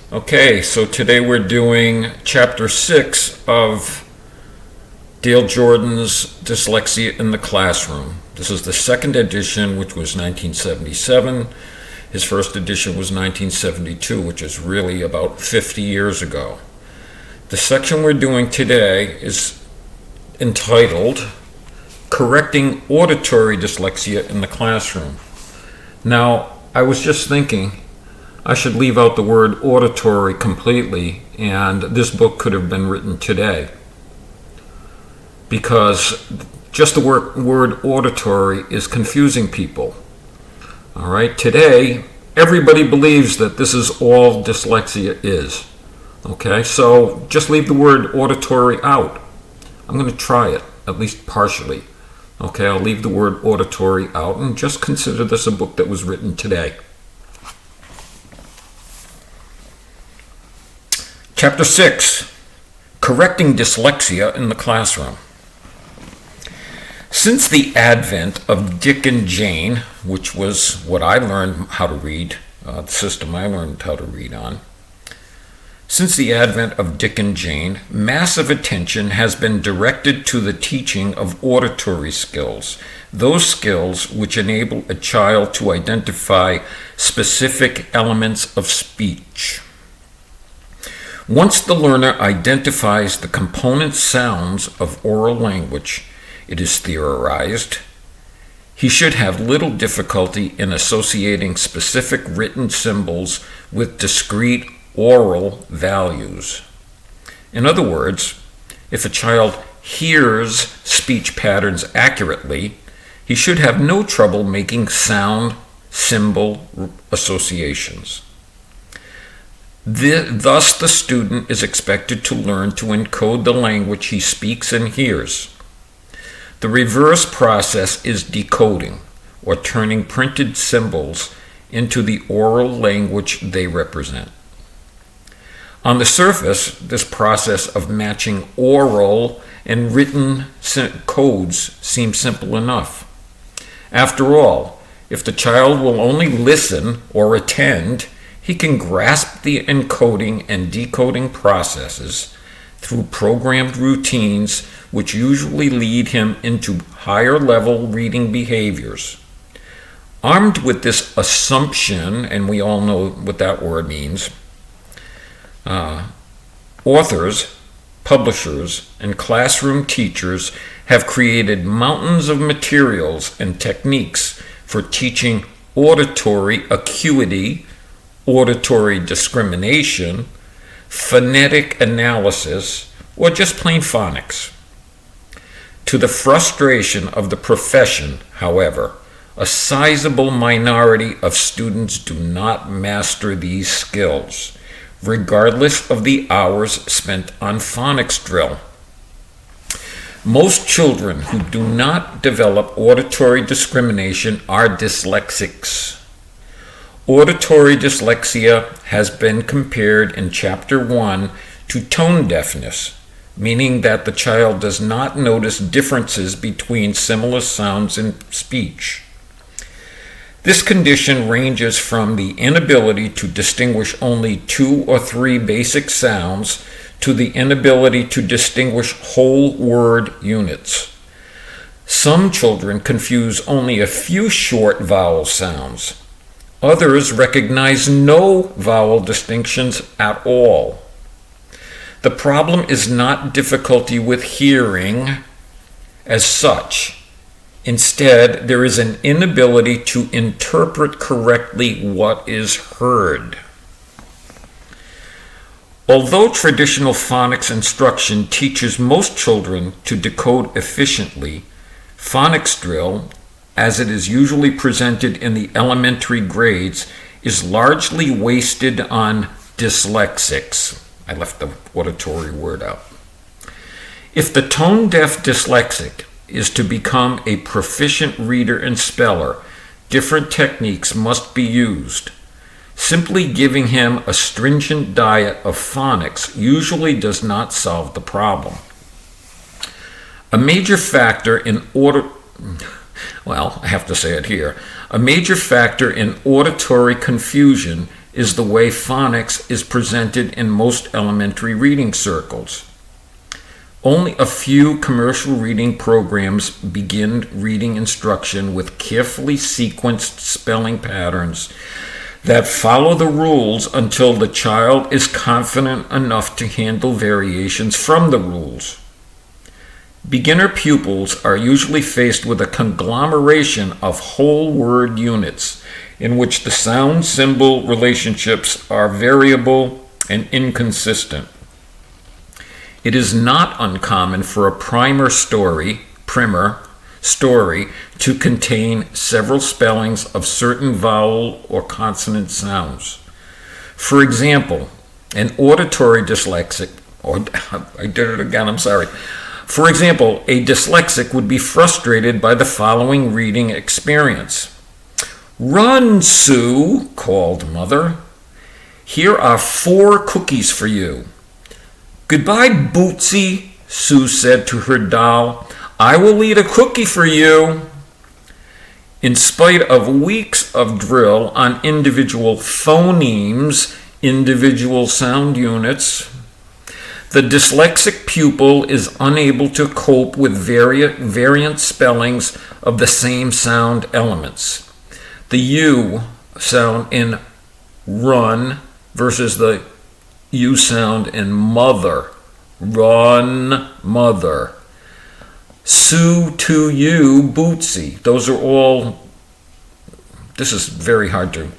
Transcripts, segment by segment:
Okay, so today we're doing Chapter 6 of Dale Jordan's Dyslexia in the Classroom. This is the second edition, which was 1977. His first edition was 1972, which is really about 50 years ago. The section we're doing today is entitled Correcting Auditory Dyslexia in the Classroom. Now, I was just thinking, I should leave out the word auditory completely, and this book could have been written today. Because just the word auditory is confusing people. All right, today, everybody believes that this is all dyslexia is. Okay, so just leave the word auditory out. I'm going to try it, at least partially. Okay, I'll leave the word auditory out and just consider this a book that was written today. Chapter 6, Correcting Dyslexia in the Classroom. Since the advent of Dick and Jane, which was what I learned how to read, the system I learned how to read on, since the advent of Dick and Jane, massive attention has been directed to the teaching of auditory skills, those skills which enable a child to identify specific elements of speech. Once the learner identifies the component sounds of oral language, it is theorized, he should have little difficulty in associating specific written symbols with discrete oral values. In other words, if a child hears speech patterns accurately, he should have no trouble making sound-symbol associations. Thus, the student is expected to learn to encode the language he speaks and hears. The reverse process is decoding, or turning printed symbols into the oral language they represent. On the surface, this process of matching oral and written codes seems simple enough. After all, if the child will only listen or attend, he can grasp the encoding and decoding processes through programmed routines which usually lead him into higher level reading behaviors. Armed with this assumption, and we all know what that word means, authors, publishers, and classroom teachers have created mountains of materials and techniques for teaching auditory acuity, auditory discrimination, phonetic analysis, or just plain phonics. To the frustration of the profession, however, a sizable minority of students do not master these skills, regardless of the hours spent on phonics drill. Most children who do not develop auditory discrimination are dyslexics. Auditory dyslexia has been compared in Chapter 1 to tone deafness, meaning that the child does not notice differences between similar sounds in speech. This condition ranges from the inability to distinguish only 2 or 3 basic sounds to the inability to distinguish whole word units. Some children confuse only a few short vowel sounds. Others recognize no vowel distinctions at all. The problem is not difficulty with hearing as such. Instead, there is an inability to interpret correctly what is heard. Although traditional phonics instruction teaches most children to decode efficiently, phonics drill, as it is usually presented in the elementary grades, is largely wasted on dyslexics. I left the auditory word out. If the tone-deaf dyslexic is to become a proficient reader and speller, different techniques must be used. Simply giving him a stringent diet of phonics usually does not solve the problem. A major factor in A major factor in auditory confusion is the way phonics is presented in most elementary reading circles. Only a few commercial reading programs begin reading instruction with carefully sequenced spelling patterns that follow the rules until the child is confident enough to handle variations from the rules. Beginner pupils are usually faced with a conglomeration of whole word units in which the sound-symbol relationships are variable and inconsistent. It is not uncommon for a primer story to contain several spellings of certain vowel or consonant sounds. For example, an auditory dyslexic, For example, a dyslexic would be frustrated by the following reading experience. "Run, Sue," called Mother. "Here are 4 cookies for you." "Goodbye, Bootsy," Sue said to her doll. "I will eat a cookie for you." In spite of weeks of drill on individual phonemes, individual sound units, the dyslexic pupil is unable to cope with variant spellings of the same sound elements. The U sound in run versus the U sound in mother. Run, mother. Sue to you, Bootsy. Those are all, this is very hard to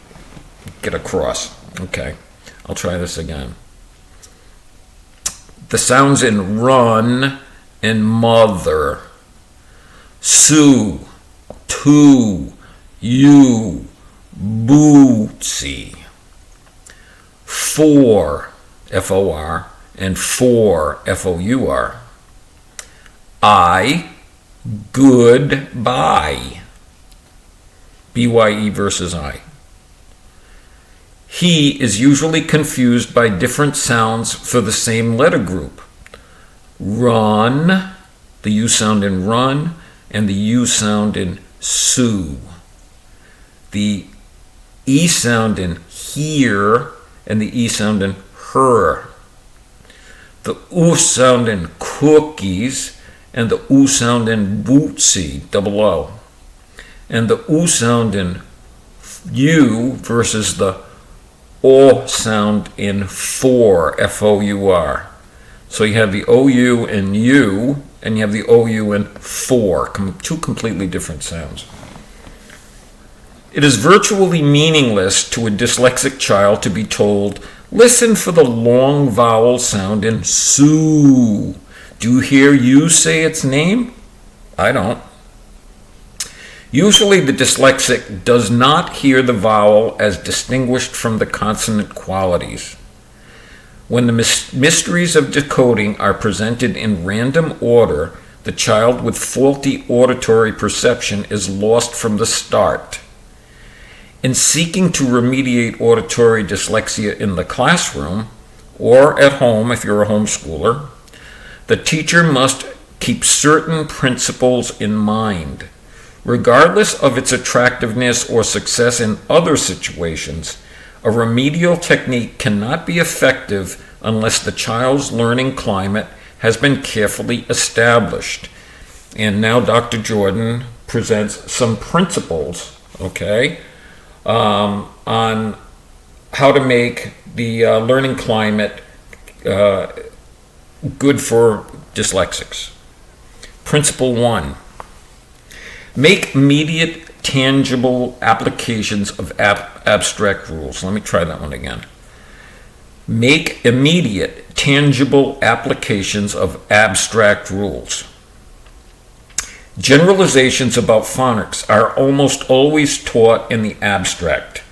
get across. Okay, I'll try this again. The sounds in run and mother. Sue, to, you, Bootsy. For, F-O-R, and for, F-O-U-R. I, goodbye. B-Y-E versus I. He is usually confused by different sounds for the same letter group. Run, the U sound in run, and the U sound in Sue. The E sound in here, and the E sound in her. The U sound in cookies, and the U sound in Bootsy, double O. And the U sound in you versus the O sound in for, F-O-U-R. So you have the O-U in you, and you have the O-U in for, 2 completely different sounds. It is virtually meaningless to a dyslexic child to be told, "Listen for the long vowel sound in Sue. Do you hear you say its name?" I don't. Usually the dyslexic does not hear the vowel as distinguished from the consonant qualities. When the mysteries of decoding are presented in random order, the child with faulty auditory perception is lost from the start. In seeking to remediate auditory dyslexia in the classroom, or at home if you're a homeschooler, the teacher must keep certain principles in mind. Regardless of its attractiveness or success in other situations, a remedial technique cannot be effective unless the child's learning climate has been carefully established. And now Dr. Jordan presents some principles, on how to make the learning climate good for dyslexics. Principle 1. Make immediate, tangible applications of abstract rules. Let me try that one again. Make immediate, tangible applications of abstract rules. Generalizations about phonics are almost always taught in the abstract,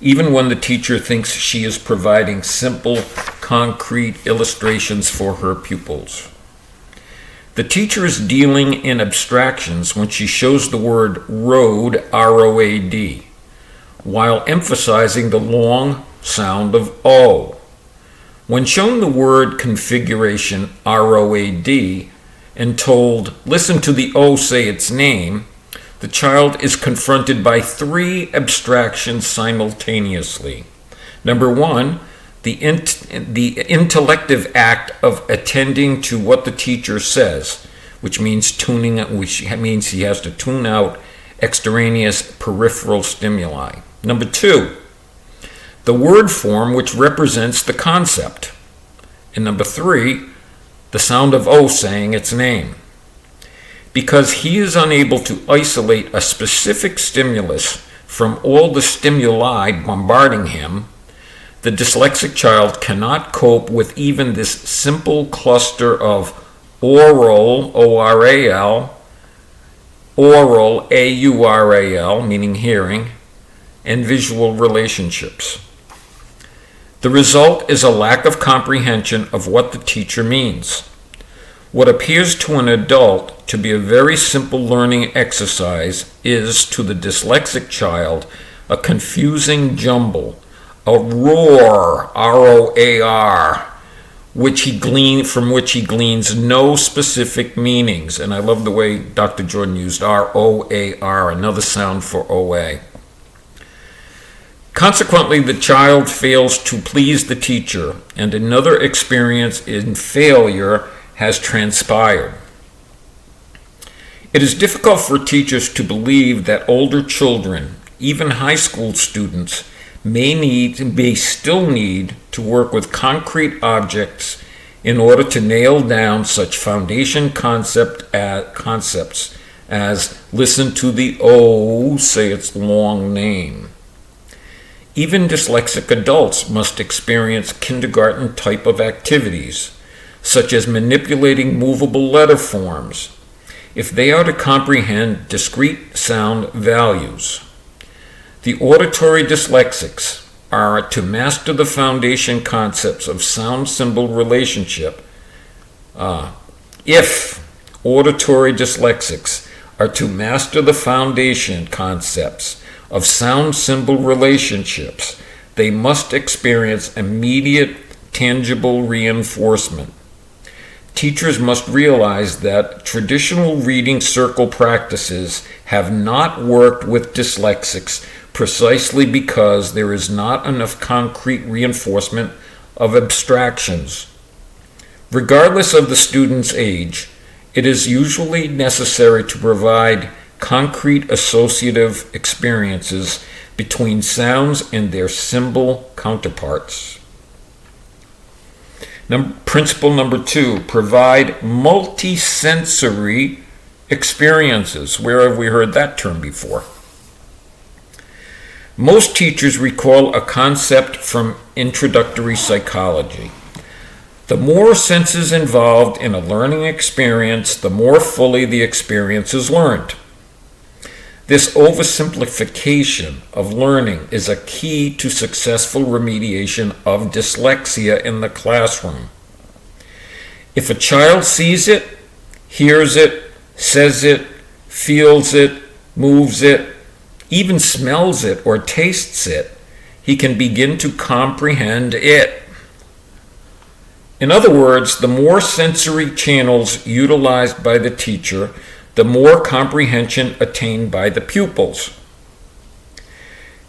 even when the teacher thinks she is providing simple, concrete illustrations for her pupils. The teacher is dealing in abstractions when she shows the word road, R-O-A-D, while emphasizing the long sound of O. When shown the word configuration, R-O-A-D, and told, listen to the O say its name, the child is confronted by 3 abstractions simultaneously. Number one, the intellective act of attending to what the teacher says, which means he has to tune out extraneous peripheral stimuli. Number two, the word form which represents the concept. And number three, the sound of O saying its name. Because he is unable to isolate a specific stimulus from all the stimuli bombarding him, the dyslexic child cannot cope with even this simple cluster of oral, O-R-A-L, oral, A-U-R-A-L, meaning hearing, and visual relationships. The result is a lack of comprehension of what the teacher means. What appears to an adult to be a very simple learning exercise is, to the dyslexic child, a confusing jumble, a roar, R-O-A-R, from which he gleans no specific meanings. And I love the way Dr. Jordan used R-O-A-R, another sound for O-A. Consequently, the child fails to please the teacher, and another experience in failure has transpired. It is difficult for teachers to believe that older children, even high school students, may still need to work with concrete objects in order to nail down such foundation concepts as listen to the O say its long name. Even dyslexic adults must experience kindergarten type of activities, such as manipulating movable letter forms, if they are to comprehend discrete sound values. The auditory dyslexics are to master the foundation concepts of sound-symbol relationship. If auditory dyslexics are to master the foundation concepts of sound-symbol relationships, they must experience immediate, tangible reinforcement. Teachers must realize that traditional reading circle practices have not worked with dyslexics precisely because there is not enough concrete reinforcement of abstractions. Regardless of the student's age, it is usually necessary to provide concrete associative experiences between sounds and their symbol counterparts. Principle number 2, provide multisensory experiences. Where have we heard that term before? Most teachers recall a concept from introductory psychology. The more senses involved in a learning experience, the more fully the experience is learned. This oversimplification of learning is a key to successful remediation of dyslexia in the classroom. If a child sees it, hears it, says it, feels it, moves it, even smells it or tastes it, he can begin to comprehend it. In other words, the more sensory channels utilized by the teacher, the more comprehension attained by the pupils.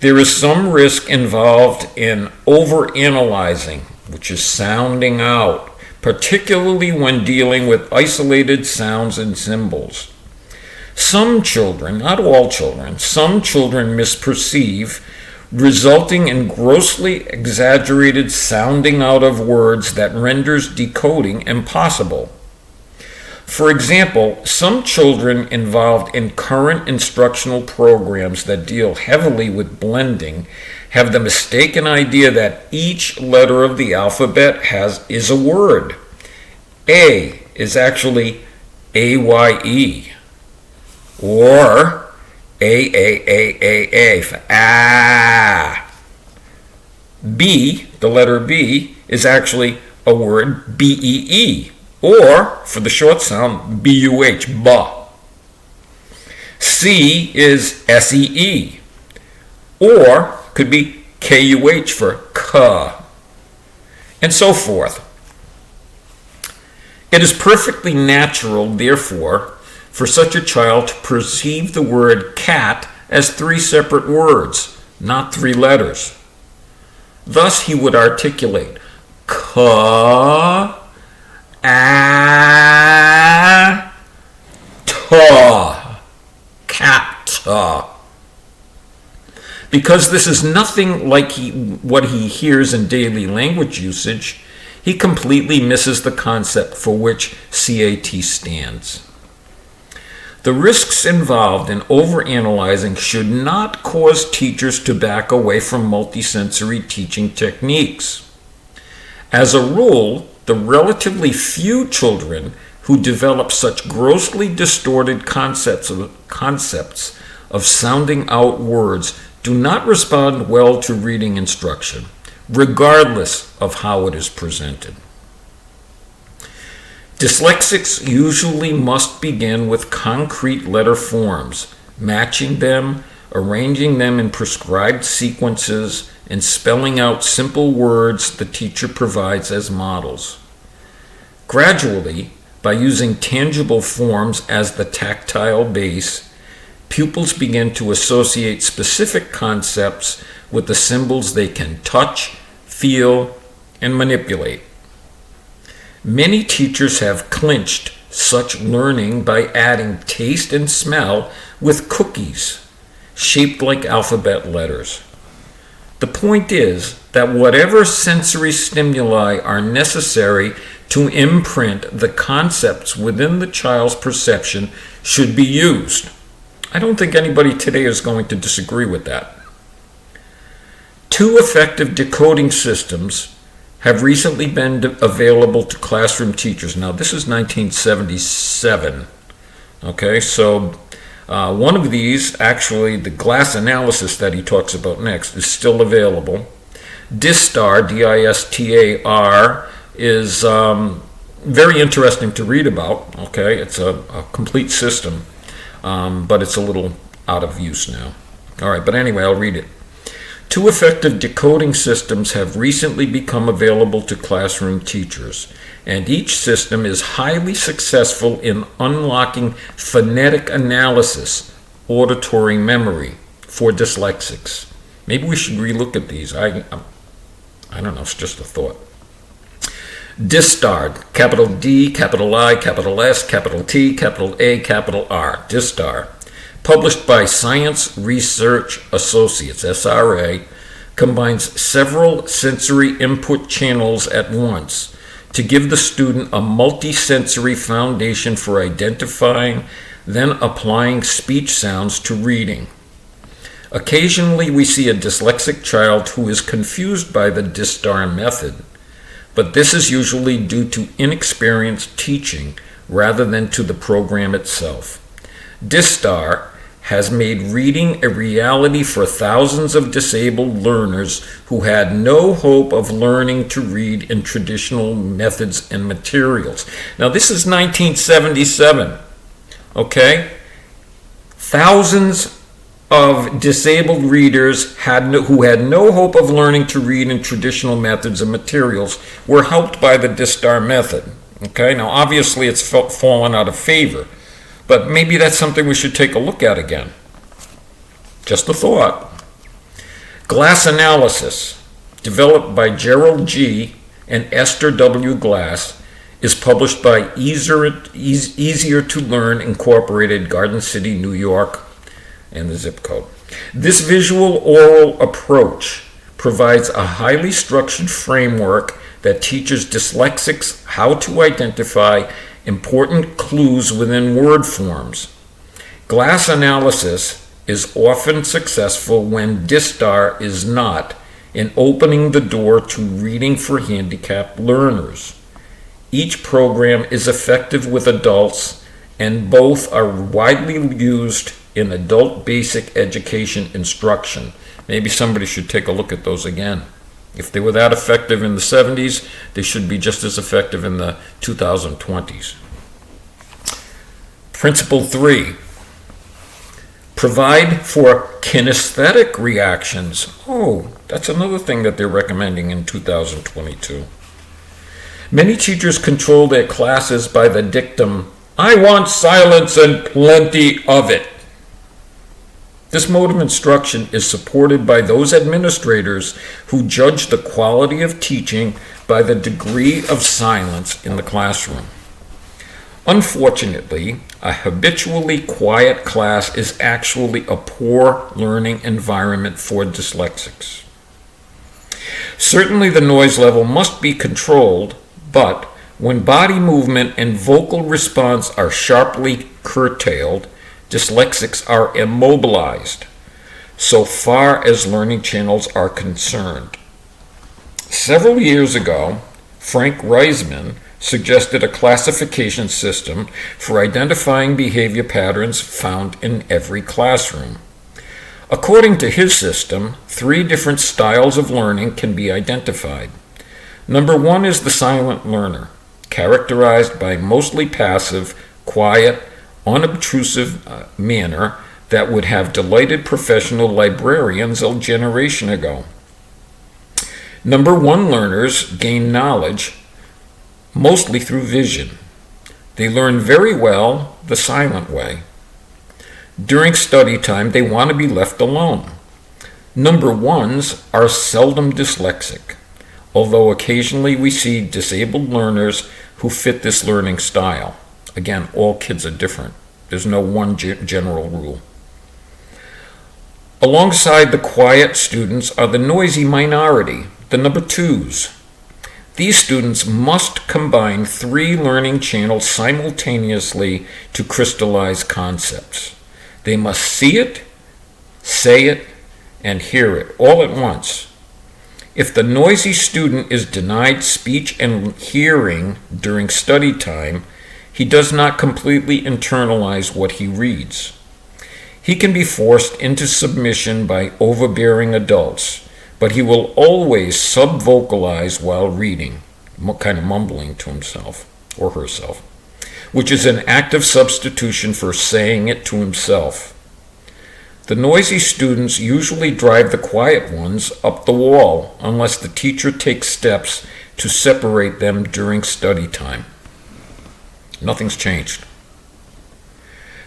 There is some risk involved in overanalyzing, which is sounding out, particularly when dealing with isolated sounds and symbols. Some children, not all children, some children misperceive, resulting in grossly exaggerated sounding out of words that renders decoding impossible. For example, some children involved in current instructional programs that deal heavily with blending have the mistaken idea that each letter of the alphabet is a word. A is actually A-Y-E, or A-A-A-A-A for ah. B, the letter B, is actually a word B-E-E, or, for the short sound, B-U-H, ba. C is S-E-E, or could be K-U-H for ka, and so forth. It is perfectly natural, therefore, for such a child to perceive the word cat as 3 separate words, not 3 letters. Thus, he would articulate ka, a, ta, capta. Because this is nothing like what he hears in daily language usage, he completely misses the concept for which CAT stands. The risks involved in overanalyzing should not cause teachers to back away from multisensory teaching techniques. As a rule, the relatively few children who develop such grossly distorted concepts of sounding out words do not respond well to reading instruction, regardless of how it is presented. Dyslexics usually must begin with concrete letter forms, matching them, arranging them in prescribed sequences, and spelling out simple words the teacher provides as models. Gradually, by using tangible forms as the tactile base, pupils begin to associate specific concepts with the symbols they can touch, feel, and manipulate. Many teachers have clinched such learning by adding taste and smell with cookies, shaped like alphabet letters. The point is that whatever sensory stimuli are necessary to imprint the concepts within the child's perception should be used. I don't think anybody today is going to disagree with that. Two effective decoding systems have recently been available to classroom teachers. Now, this is 1977. Okay, so one of these, actually, the glass analysis that he talks about next, is still available. Distar, D-I-S-T-A-R, is very interesting to read about. Okay, it's a complete system, but it's a little out of use now. All right, but anyway, I'll read it. Two effective decoding systems have recently become available to classroom teachers, and each system is highly successful in unlocking phonetic analysis, auditory memory, for dyslexics. Maybe we should relook at these. I don't know, it's just a thought. Distar, capital D, capital I, capital S, capital T, capital A, capital R, Distar. Published by Science Research Associates, SRA, combines several sensory input channels at once to give the student a multisensory foundation for identifying, then applying speech sounds to reading. Occasionally, we see a dyslexic child who is confused by the Distar method, but this is usually due to inexperienced teaching rather than to the program itself. Distar has made reading a reality for thousands of disabled learners who had no hope of learning to read in traditional methods and materials. Now, this is 1977, okay? Thousands of disabled readers who had no hope of learning to read in traditional methods and materials were helped by the Distar method, okay? Now, obviously, it's fallen out of favor, but maybe that's something we should take a look at again. Just a thought. Glass analysis, developed by Gerald G. and Esther W. Glass, is published by Easier to Learn Incorporated, Garden City, New York, and the zip code. This visual oral approach provides a highly structured framework that teaches dyslexics how to identify important clues within word forms. Glass analysis is often successful when Distar is not, in opening the door to reading for handicapped learners. Each program is effective with adults, and both are widely used in adult basic education instruction. Maybe somebody should take a look at those again. If they were that effective in the 70s, they should be just as effective in the 2020s. Principle 3, provide for kinesthetic reactions. Oh, that's another thing that they're recommending in 2022. Many teachers control their classes by the dictum, "I want silence and plenty of it." This mode of instruction is supported by those administrators who judge the quality of teaching by the degree of silence in the classroom. Unfortunately, a habitually quiet class is actually a poor learning environment for dyslexics. Certainly the noise level must be controlled, but when body movement and vocal response are sharply curtailed, dyslexics are immobilized, so far as learning channels are concerned. Several years ago, Frank Reisman suggested a classification system for identifying behavior patterns found in every classroom. According to his system, 3 different styles of learning can be identified. Number 1 is the silent learner, characterized by mostly passive, quiet, unobtrusive manner that would have delighted professional librarians a generation ago. Number 1 learners gain knowledge mostly through vision. They learn very well the silent way. During study time, they want to be left alone. Number 1s are seldom dyslexic, although occasionally we see disabled learners who fit this learning style. Again, all kids are different. There's no one general rule. Alongside the quiet students are the noisy minority, the number 2s. These students must combine 3 learning channels simultaneously to crystallize concepts. They must see it, say it, and hear it all at once. If the noisy student is denied speech and hearing during study time, he does not completely internalize what he reads. He can be forced into submission by overbearing adults, but he will always subvocalize while reading, kind of mumbling to himself or herself, which is an active substitution for saying it to himself. The noisy students usually drive the quiet ones up the wall unless the teacher takes steps to separate them during study time. Nothing's changed.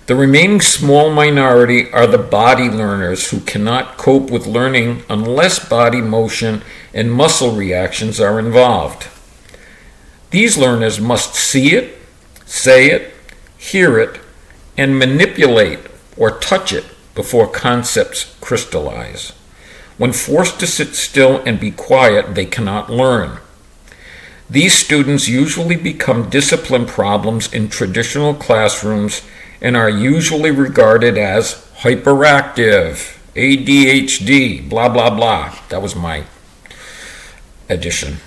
The remaining small minority are the body learners who cannot cope with learning unless body motion and muscle reactions are involved. These learners must see it, say it, hear it, and manipulate or touch it before concepts crystallize. When forced to sit still and be quiet, they cannot learn. These students usually become discipline problems in traditional classrooms and are usually regarded as hyperactive, ADHD, blah, blah, blah. That was my addition.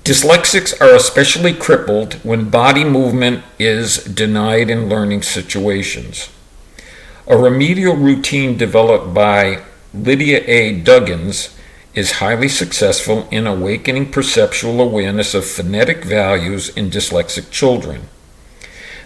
Dyslexics are especially crippled when body movement is denied in learning situations. A remedial routine developed by Lydia A. Duggins is highly successful in awakening perceptual awareness of phonetic values in dyslexic children.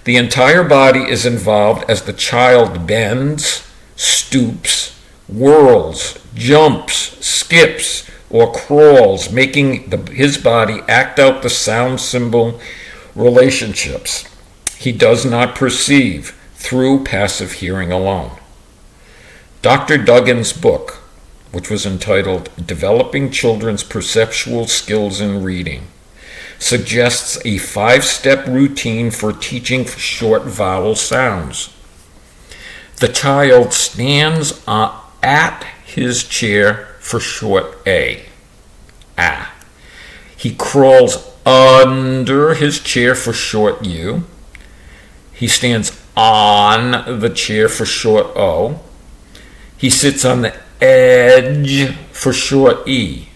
The entire body is involved as the child bends, stoops, whirls, jumps, skips, or crawls, making his body act out the sound symbol relationships he does not perceive through passive hearing alone. Dr. Duggan's book, which was entitled Developing Children's Perceptual Skills in Reading, suggests a 5-step routine for teaching short vowel sounds. The child stands at his chair for short A. Ah. He crawls under his chair for short U. He stands on the chair for short O. He sits on the edge for short E.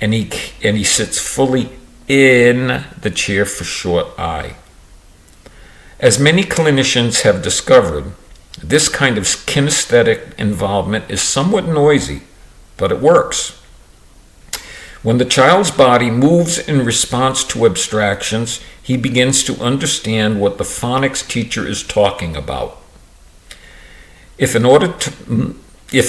And he sits fully in the chair for short I. As many clinicians have discovered, this kind of kinesthetic involvement is somewhat noisy, but it works. When the child's body moves in response to abstractions, he begins to understand what the phonics teacher is talking about. If a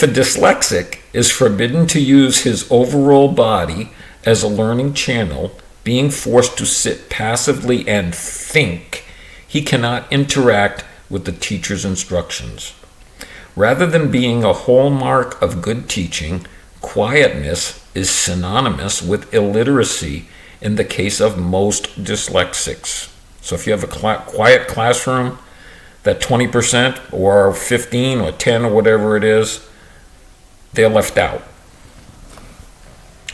dyslexic is forbidden to use his overall body as a learning channel, being forced to sit passively and think, he cannot interact with the teacher's instructions. Rather than being a hallmark of good teaching, quietness is synonymous with illiteracy in the case of most dyslexics. So if you have a quiet classroom, that 20% or 15 or 10 or whatever it is, they're left out.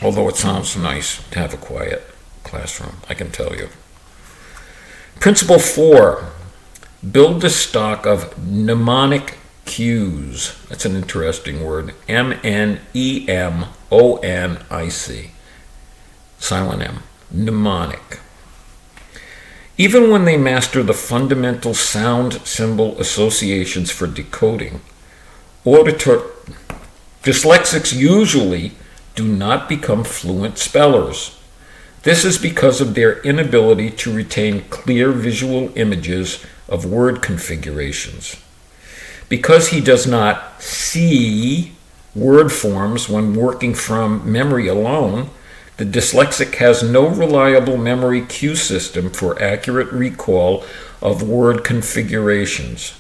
Although it sounds nice to have a quiet classroom, I can tell you. Principle 4, build a stock of mnemonic cues. That's an interesting word. M-N-E-M-O-N-I-C. Silent M. Mnemonic. Even when they master the fundamental sound symbol associations for decoding, dyslexics usually do not become fluent spellers. This is because of their inability to retain clear visual images of word configurations. Because he does not see word forms when working from memory alone, the dyslexic has no reliable memory cue system for accurate recall of word configurations.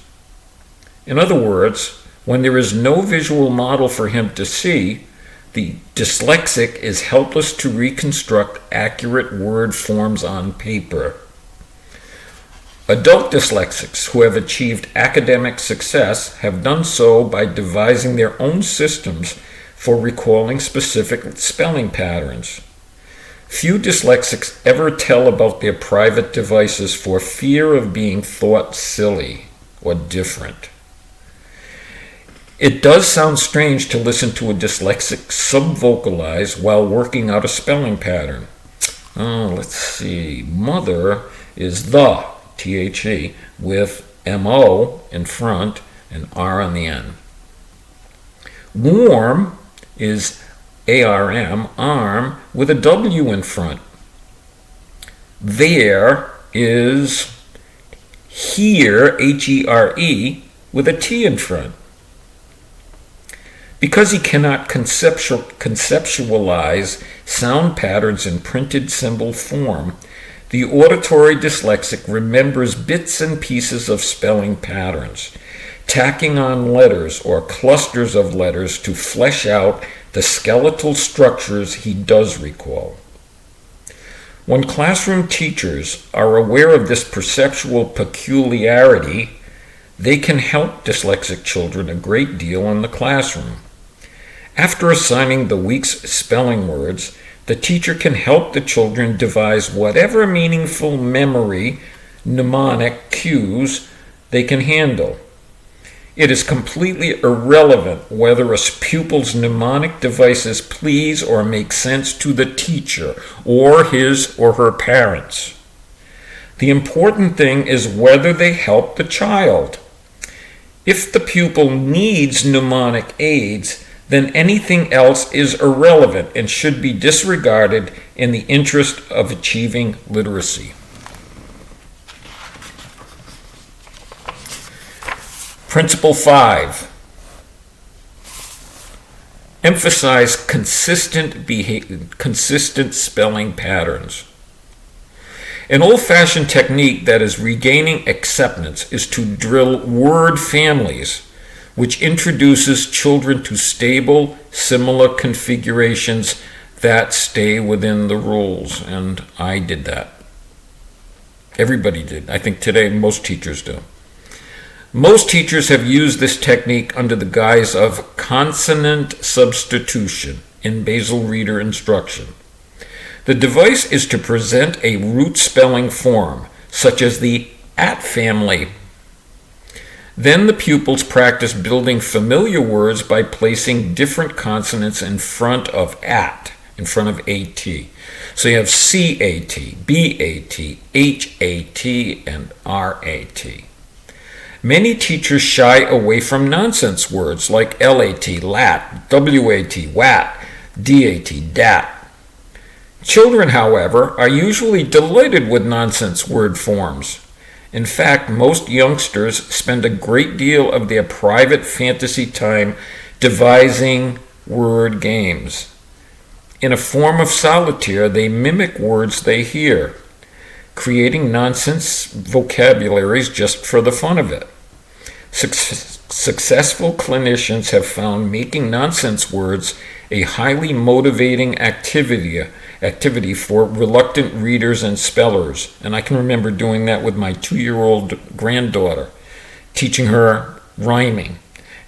In other words, when there is no visual model for him to see, the dyslexic is helpless to reconstruct accurate word forms on paper. Adult dyslexics who have achieved academic success have done so by devising their own systems for recalling specific spelling patterns. Few dyslexics ever tell about their private devices for fear of being thought silly or different. It does sound strange to listen to a dyslexic subvocalize while working out a spelling pattern. Let's see. Mother is the, T-H-E, with M-O in front and R on the end. Warm is A-R-M, arm, with a W in front. There is here, H-E-R-E, with a T in front. Because he cannot conceptualize sound patterns in printed symbol form, the auditory dyslexic remembers bits and pieces of spelling patterns, tacking on letters or clusters of letters to flesh out the skeletal structures he does recall. When classroom teachers are aware of this perceptual peculiarity, they can help dyslexic children a great deal in the classroom. After assigning the week's spelling words, the teacher can help the children devise whatever meaningful memory mnemonic cues they can handle. It is completely irrelevant whether a pupil's mnemonic devices please or make sense to the teacher or his or her parents. The important thing is whether they help the child. If the pupil needs mnemonic aids, then anything else is irrelevant and should be disregarded in the interest of achieving literacy. Principle 5. Emphasize consistent spelling patterns. An old-fashioned technique that is regaining acceptance is to drill word families, which introduces children to stable, similar configurations that stay within the rules. And I did that. Everybody did. I think today most teachers do. Most teachers have used this technique under the guise of consonant substitution in basal reader instruction. The device is to present a root spelling form, such as the at family. Then the pupils practice building familiar words by placing different consonants in front of at, in front of AT. So you have C-A-T, B-A-T, H-A-T, and R-A-T. Many teachers shy away from nonsense words like L-A-T, lat, W-A-T, wat, D-A-T, dat. Children, however, are usually delighted with nonsense word forms. In fact, most youngsters spend a great deal of their private fantasy time devising word games. In a form of solitaire, they mimic words they hear, creating nonsense vocabularies just for the fun of it. Successful clinicians have found making nonsense words a highly motivating activity for reluctant readers and spellers. And I can remember doing that with my 2-year-old granddaughter, teaching her rhyming.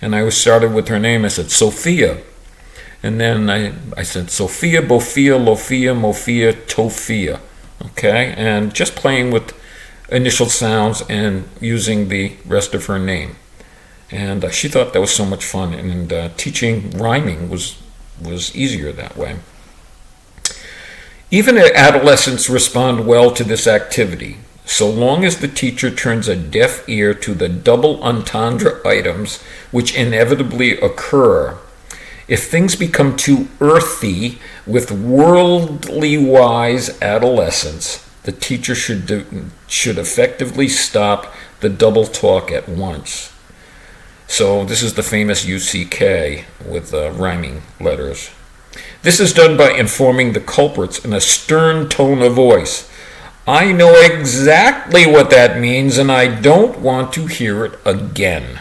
And I started with her name. I said, Sophia. And then I said, Sophia, Bofia, Lofia, Mofia, Tofia. Okay? And just playing with initial sounds and using the rest of her name. And she thought that was so much fun. And teaching rhyming was easier that way. Even adolescents respond well to this activity, so long as the teacher turns a deaf ear to the double entendre items which inevitably occur. If things become too earthy with worldly wise adolescents, the teacher should effectively stop the double talk at once. So this is the famous UCK with rhyming letters. This is done by informing the culprits in a stern tone of voice. I know exactly what that means, and I don't want to hear it again.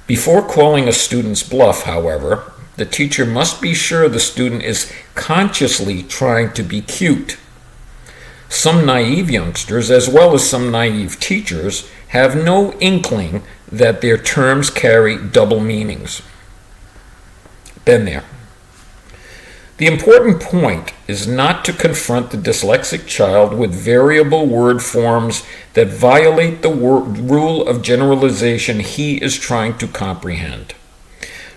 Before calling a student's bluff, however, the teacher must be sure the student is consciously trying to be cute. Some naive youngsters, as well as some naive teachers, have no inkling that their terms carry double meanings. Been there. The important point is not to confront the dyslexic child with variable word forms that violate the rule of generalization he is trying to comprehend.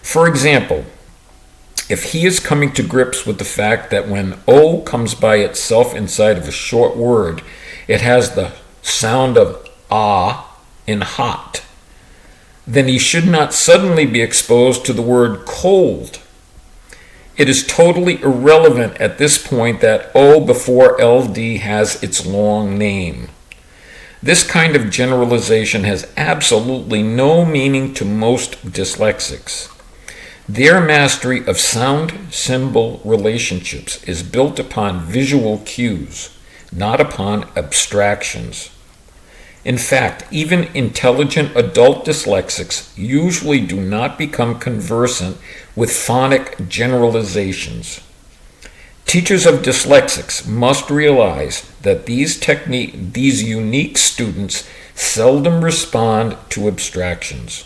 For example, if he is coming to grips with the fact that when O comes by itself inside of a short word, it has the sound of ah in hot, then he should not suddenly be exposed to the word cold. It is totally irrelevant at this point that O before LD has its long name. This kind of generalization has absolutely no meaning to most dyslexics. Their mastery of sound-symbol relationships is built upon visual cues, not upon abstractions. In fact, even intelligent adult dyslexics usually do not become conversant with phonic generalizations. Teachers of dyslexics must realize that these unique students seldom respond to abstractions.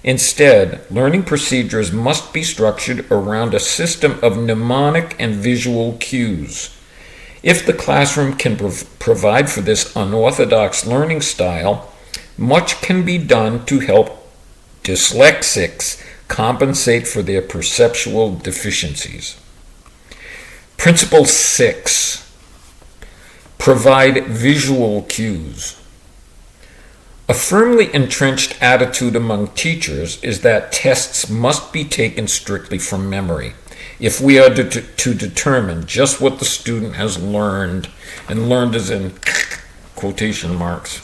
Instead, learning procedures must be structured around a system of mnemonic and visual cues. If the classroom can provide for this unorthodox learning style, much can be done to help dyslexics compensate for their perceptual deficiencies. Principle 6. Provide visual cues. A firmly entrenched attitude among teachers is that tests must be taken strictly from memory if we are to determine just what the student has learned, and learned is in quotation marks.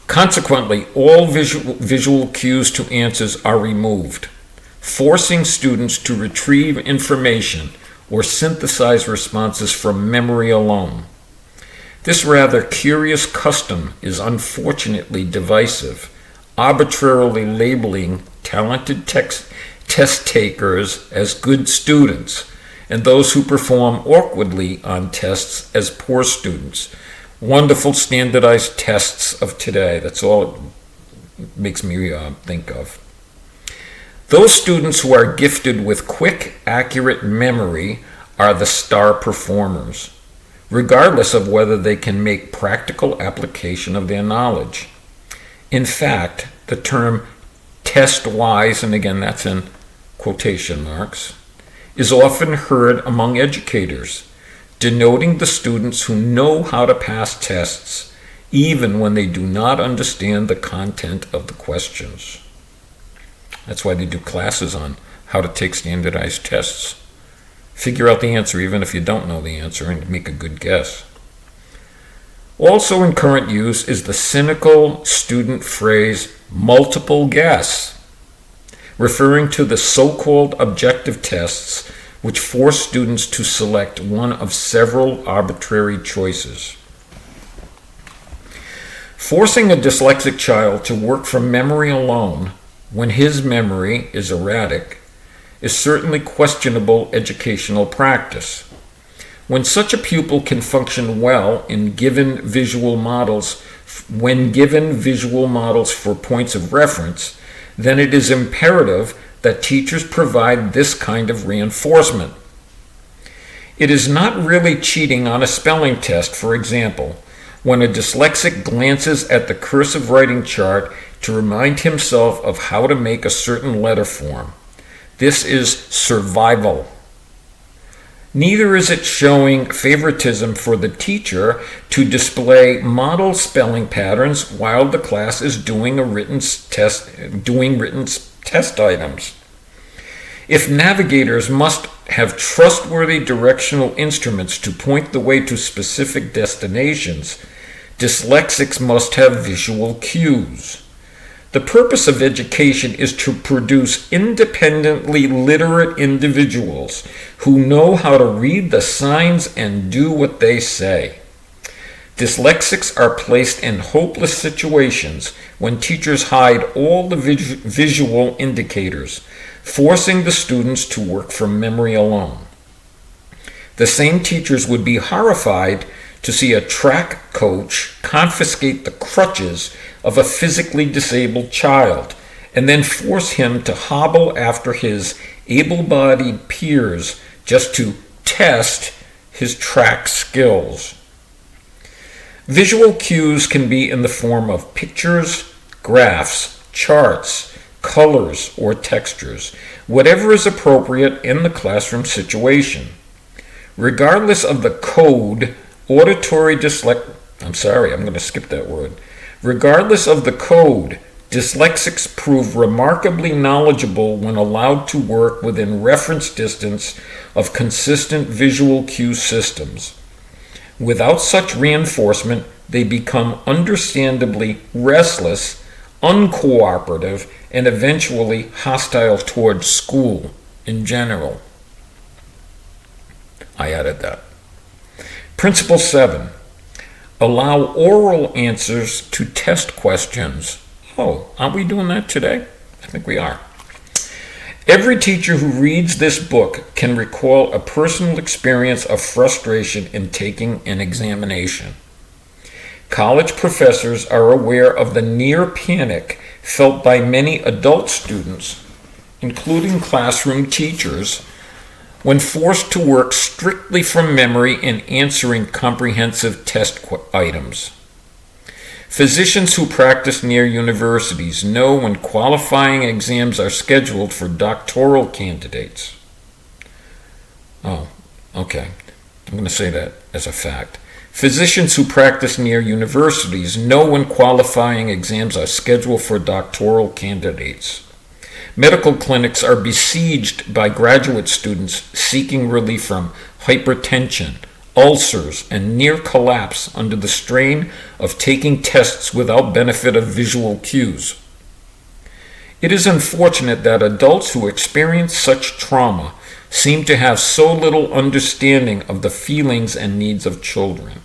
Consequently, all visual cues to answers are removed, forcing students to retrieve information or synthesize responses from memory alone. This rather curious custom is unfortunately divisive, arbitrarily labeling talented test takers as good students and those who perform awkwardly on tests as poor students. Wonderful standardized tests of today. That's all it makes me think of. Those students who are gifted with quick, accurate memory are the star performers, regardless of whether they can make practical application of their knowledge. In fact, the term test-wise, and again that's in quotation marks, is often heard among educators, denoting the students who know how to pass tests even when they do not understand the content of the questions. That's why they do classes on how to take standardized tests. Figure out the answer even if you don't know the answer and make a good guess. Also in current use is the cynical student phrase multiple guess, referring to the so-called objective tests which force students to select one of several arbitrary choices. Forcing a dyslexic child to work from memory alone when his memory is erratic is certainly questionable educational practice. When such a pupil can function well in given visual models, when given visual models for points of reference, then it is imperative that teachers provide this kind of reinforcement. It is not really cheating on a spelling test, for example, when a dyslexic glances at the cursive writing chart to remind himself of how to make a certain letter form. This is survival. Neither is it showing favoritism for the teacher to display model spelling patterns while the class is doing written test items. If navigators must have trustworthy directional instruments to point the way to specific destinations, dyslexics must have visual cues. The purpose of education is to produce independently literate individuals who know how to read the signs and do what they say. Dyslexics are placed in hopeless situations when teachers hide all the visual indicators, forcing the students to work from memory alone. The same teachers would be horrified to see a track coach confiscate the crutches of a physically disabled child and then force him to hobble after his able-bodied peers just to test his track skills. Visual cues can be in the form of pictures, graphs, charts, colors, or textures, whatever is appropriate in the classroom situation. Regardless of the code, Regardless of the code, dyslexics prove remarkably knowledgeable when allowed to work within reference distance of consistent visual cue systems. Without such reinforcement, they become understandably restless, uncooperative, and eventually hostile towards school in general. I added that. Principle 7. Allow oral answers to test questions. Oh, aren't we doing that today? I think we are. Every teacher who reads this book can recall a personal experience of frustration in taking an examination. College professors are aware of the near panic felt by many adult students, including classroom teachers, when forced to work strictly from memory in answering comprehensive test items. Physicians who practice near universities know when qualifying exams are scheduled for doctoral candidates. Oh, okay. I'm going to say that as a fact. Physicians who practice near universities know when qualifying exams are scheduled for doctoral candidates. Medical clinics are besieged by graduate students seeking relief from hypertension, ulcers, and near collapse under the strain of taking tests without benefit of visual cues. It is unfortunate that adults who experience such trauma seem to have so little understanding of the feelings and needs of children.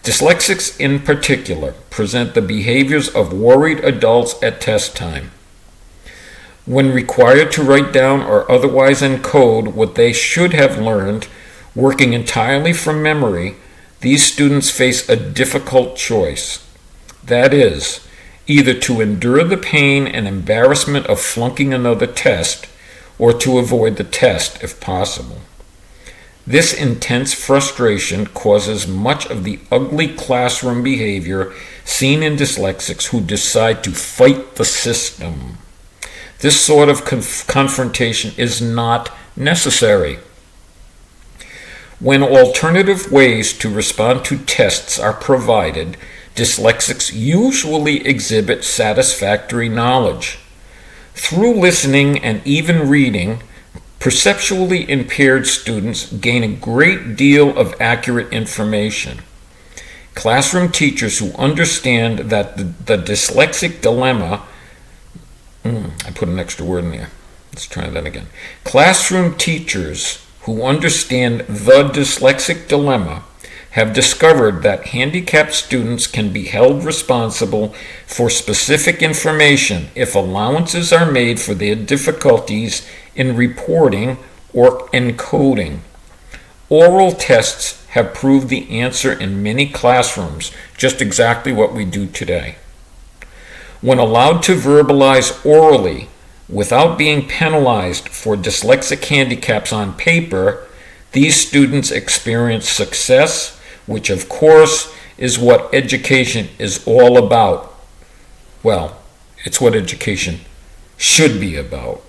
Dyslexics in particular present the behaviors of worried adults at test time. When required to write down or otherwise encode what they should have learned, working entirely from memory, these students face a difficult choice. That is, either to endure the pain and embarrassment of flunking another test, or to avoid the test if possible. This intense frustration causes much of the ugly classroom behavior seen in dyslexics who decide to fight the system. This sort of confrontation is not necessary. When alternative ways to respond to tests are provided, dyslexics usually exhibit satisfactory knowledge. Through listening and even reading, perceptually impaired students gain a great deal of accurate information. Classroom teachers who understand that the dyslexic dilemma I put an extra word in there. Let's try that again. Classroom teachers who understand the dyslexic dilemma have discovered that handicapped students can be held responsible for specific information if allowances are made for their difficulties in reporting or encoding. Oral tests have proved the answer in many classrooms, just exactly what we do today. When allowed to verbalize orally without being penalized for dyslexic handicaps on paper, these students experience success, which of course is what education is all about. Well, it's what education should be about.